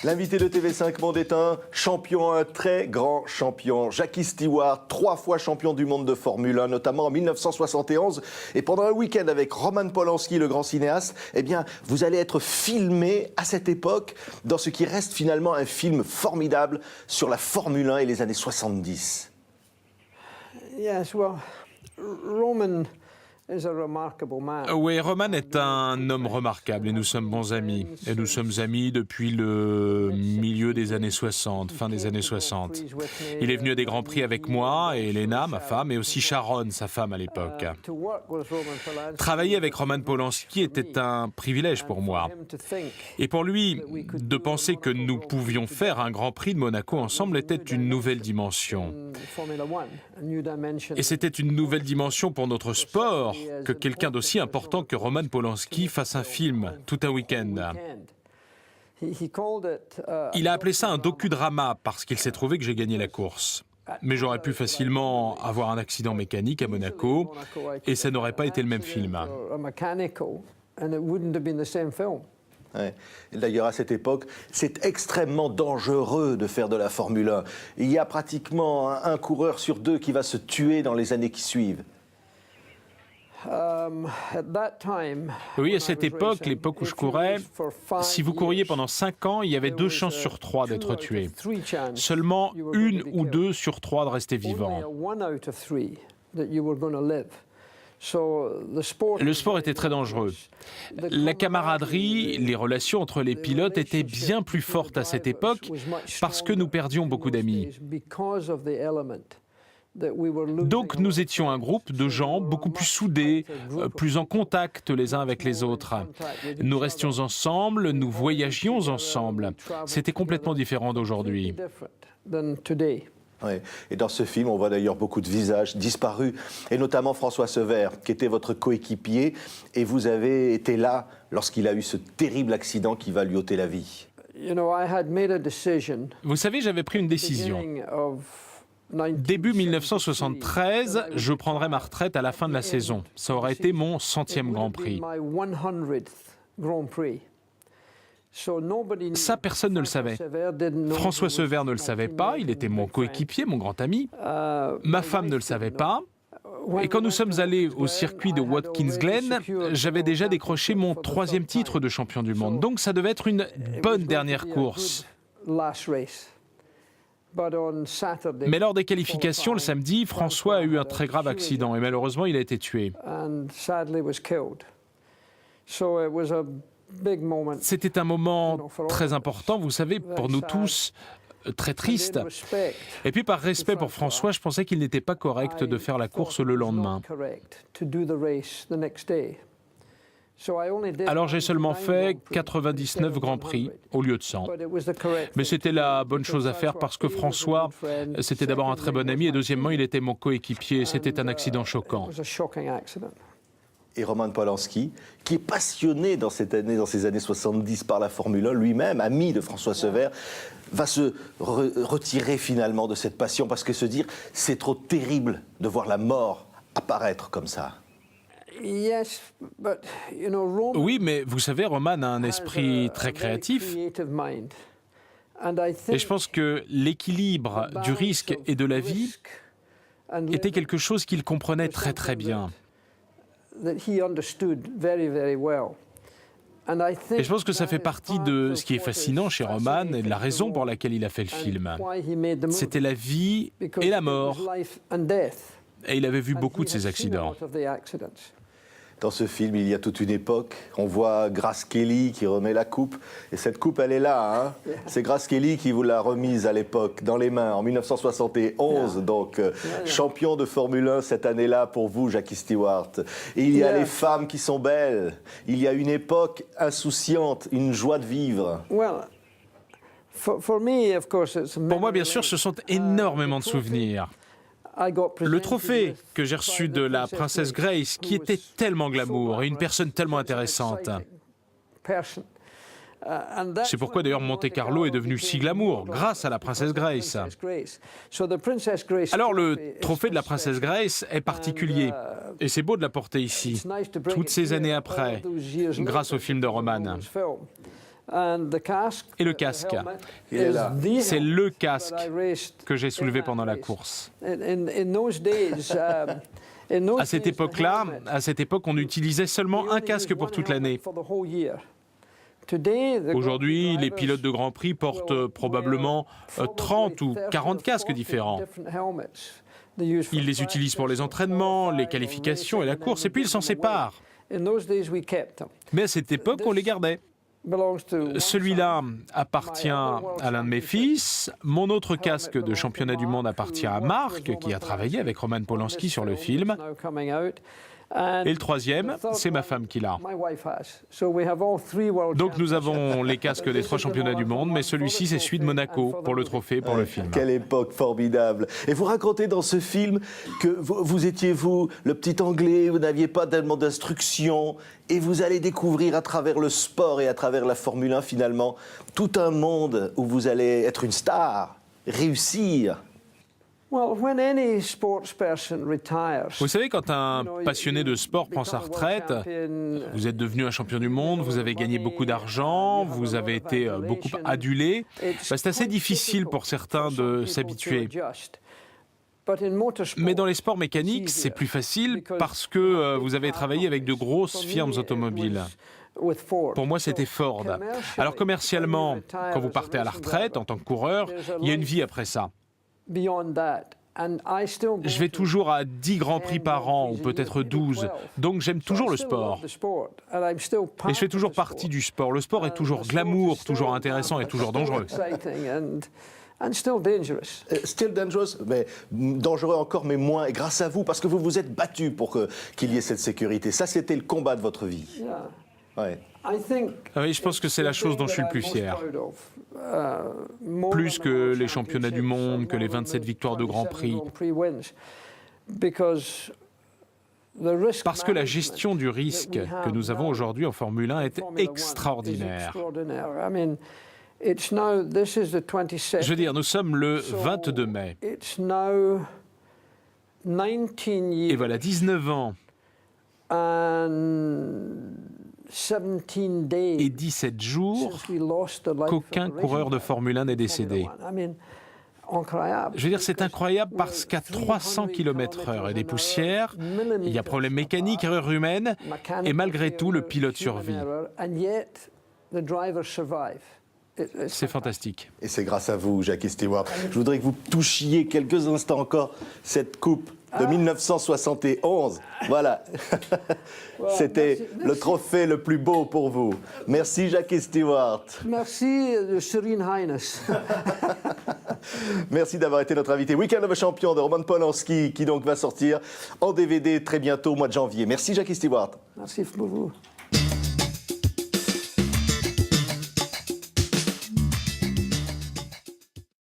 L'invité de TV5 Monde est un champion, un très grand champion. Jackie Stewart, 3 fois champion du monde de Formule 1, notamment en 1971. Et pendant un week-end avec Roman Polanski, le grand cinéaste, eh bien, vous allez être filmé à cette époque dans ce qui reste finalement un film formidable sur la Formule 1 et les années 70. Yes, well, Roman is a remarkable man. Oui, Roman est un homme remarquable et nous sommes bons amis. Et nous sommes amis depuis le milieu des années 60, fin des années 60. Il est venu à des Grands Prix avec moi et Elena, ma femme, et aussi Sharon, sa femme à l'époque. Travailler avec Roman Polanski était un privilège pour moi. Et pour lui, de penser que nous pouvions faire un Grand Prix de Monaco ensemble était une nouvelle dimension. Et c'était une nouvelle dimension pour notre sport, que quelqu'un d'aussi important que Roman Polanski fasse un film tout un week-end. Il a appelé ça un docudrama parce qu'il s'est trouvé que j'ai gagné la course. Mais j'aurais pu facilement avoir un accident mécanique à Monaco et ça n'aurait pas été le même film. Ouais. D'ailleurs, à cette époque, c'est extrêmement dangereux de faire de la Formule 1. Il y a pratiquement un coureur sur 2 qui va se tuer dans les années qui suivent. Oui, à cette époque, l'époque où je courais, si vous couriez pendant 5 ans, il y avait 2 chances sur 3 d'être tué. Seulement 1 ou 2 sur 3 de rester vivant. Le sport était très dangereux. La camaraderie, les relations entre les pilotes étaient bien plus fortes à cette époque parce que nous perdions beaucoup d'amis. Donc nous étions un groupe de gens beaucoup plus soudés, plus en contact les uns avec les autres. Nous restions ensemble, nous voyagions ensemble. C'était complètement différent d'aujourd'hui. Oui. Et dans ce film, on voit d'ailleurs beaucoup de visages disparus, et notamment François Sever, qui était votre coéquipier, et vous avez été là lorsqu'il a eu ce terrible accident qui va lui ôter la vie. Vous savez, j'avais pris une décision. Début 1973, je prendrais ma retraite à la fin de la saison. Ça aurait été mon 100e Grand Prix. Ça, personne ne le savait. François Sever ne le savait pas, il était mon coéquipier, mon grand ami. Ma femme ne le savait pas. Et quand nous sommes allés au circuit de Watkins Glen, j'avais déjà décroché mon 3e titre de champion du monde. Donc ça devait être une bonne dernière course. Mais lors des qualifications, le samedi, François a eu un très grave accident et malheureusement, il a été tué. C'était un moment très important, vous savez, pour nous tous, très triste. Et puis par respect pour François, je pensais qu'il n'était pas correct de faire la course le lendemain. Alors j'ai seulement fait 99 Grands Prix au lieu de 100. Mais c'était la bonne chose à faire parce que François, c'était d'abord un très bon ami et deuxièmement, il était mon coéquipier. C'était un accident choquant. Et Roman Polanski, qui est passionné dans ces années 70 par la Formule 1, lui-même, ami de François Sever, va se retirer finalement de cette passion parce que se dire, c'est trop terrible de voir la mort apparaître comme ça. Oui, mais vous savez, Roman a un esprit très créatif. Et je pense que l'équilibre du risque et de la vie était quelque chose qu'il comprenait très très bien. Et je pense que ça fait partie de ce qui est fascinant chez Roman et de la raison pour laquelle il a fait le film. C'était la vie et la mort. Et il avait vu beaucoup de ces accidents. Dans ce film, il y a toute une époque. On voit Grace Kelly qui remet la coupe. Et cette coupe, elle est là. Hein. C'est Grace Kelly qui vous l'a remise à l'époque, dans les mains, en 1971. Donc, champion de Formule 1 cette année-là pour vous, Jackie Stewart. Et il y a les femmes qui sont belles. Il y a une époque insouciante, une joie de vivre. Pour moi, bien sûr, ce sont énormément de souvenirs. Le trophée que j'ai reçu de la princesse Grace, qui était tellement glamour et une personne tellement intéressante. C'est pourquoi d'ailleurs Monte-Carlo est devenu si glamour, grâce à la princesse Grace. Alors le trophée de la princesse Grace est particulier, et c'est beau de la porter ici, toutes ces années après, grâce au film de Roman. Et le casque. Il est là. C'est le casque que j'ai soulevé pendant la course. À cette époque-là, on utilisait seulement un casque pour toute l'année. Aujourd'hui, les pilotes de Grand Prix portent probablement 30 ou 40 casques différents. Ils les utilisent pour les entraînements, les qualifications et la course, et puis ils s'en séparent. Mais à cette époque, on les gardait. Celui-là appartient à l'un de mes fils. Mon autre casque de championnat du monde appartient à Marc, qui a travaillé avec Roman Polanski sur le film. Et le troisième, c'est ma femme qui l'a. Donc nous avons les casques des 3 championnats du monde, mais celui-ci, c'est celui de Monaco, pour le trophée, pour le film. Quelle époque formidable. Et vous racontez dans ce film que vous étiez, le petit Anglais, vous n'aviez pas tellement d'instructions, et vous allez découvrir à travers le sport et à travers la Formule 1, finalement, tout un monde où vous allez être une star, réussir. Vous savez, quand un passionné de sport prend sa retraite, vous êtes devenu un champion du monde, vous avez gagné beaucoup d'argent, vous avez été beaucoup adulé, c'est assez difficile pour certains de s'habituer. Mais dans les sports mécaniques, c'est plus facile parce que vous avez travaillé avec de grosses firmes automobiles. Pour moi, c'était Ford. Alors commercialement, quand vous partez à la retraite en tant que coureur, il y a une vie après ça. Je vais toujours à 10 Grands Prix par an, ou peut-être 12, donc j'aime toujours le sport. Et je fais toujours partie du sport. Le sport est toujours glamour, toujours intéressant et toujours dangereux. Still dangerous, mais dangereux encore, mais moins, et grâce à vous, parce que vous vous êtes battu pour qu'il y ait cette sécurité. Ça, c'était le combat de votre vie. Ouais. Oui, je pense que c'est la chose dont je suis le plus fier. Plus que les championnats du monde, que les 27 victoires de Grand Prix. Parce que la gestion du risque que nous avons aujourd'hui en Formule 1 est extraordinaire. Je veux dire, nous sommes le 22 mai. Et voilà, 19 ans et 17 jours qu'aucun coureur de Formule 1 n'est décédé. Je veux dire, c'est incroyable parce qu'à 300 km/h et des poussières, il y a problème mécanique, erreur humaine, et malgré tout, le pilote survit. C'est fantastique. Et c'est grâce à vous, Jackie Stewart. Je voudrais que vous touchiez quelques instants encore cette coupe de 1971. Voilà. C'était le trophée le plus beau pour vous. Merci, Jackie Stewart. Merci, Serene Highness. Merci d'avoir été notre invité. Weekend of a Champion de Roman Polanski, qui donc va sortir en DVD très bientôt, au mois de janvier. Merci, Jackie Stewart. Merci pour vous.